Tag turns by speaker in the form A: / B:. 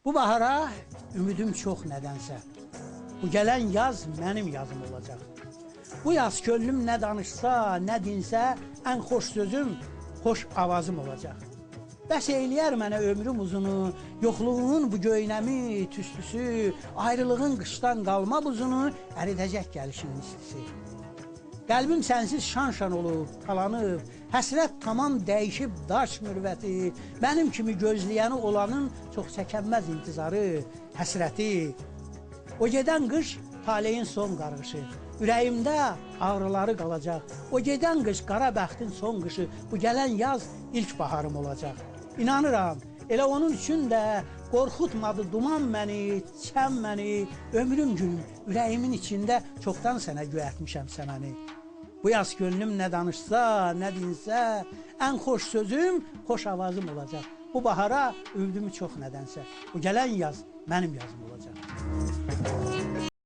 A: Bu bahara ümidim çox nədənsə. Bu gələn yaz mənim yazım olacaq. Bu yaz könlüm nə danışsa, nə dinsə, ən xoş sözüm, xoş avazım olacaq. Bəs eyləyər mənə ömrüm uzunu, yoxluğunun bu göynəmi, tüstüsü, ayrılığın qışdan qalma buzunu əridəcək gəlişinin istisi. Qəlbim sənsiz şan-şan olub, talanıb, həsrət tamam dəyişib daş mürvəti, mənim kimi gözləyəni olanın çox çəkənməz intizarı, həsrəti. O gedən qış taleyin son qarğışı, ürəyimdə ağrıları qalacaq. O gedən qış qara bəxtin son qışı, bu gələn yaz ilk baharım olacaq. İnanıram, elə onun üçün də qorxutmadı duman məni, çəm məni, ömrüm günüm, ürəyimin içində çoxdan sənə göyətmişəm səməni. Bu yaz gönlüm nə danışsa, nə dinsə, ən xoş sözüm, xoş avazım olacaq. Bu bahara övdüm çox nədənsə, bu gələn yaz mənim yazım.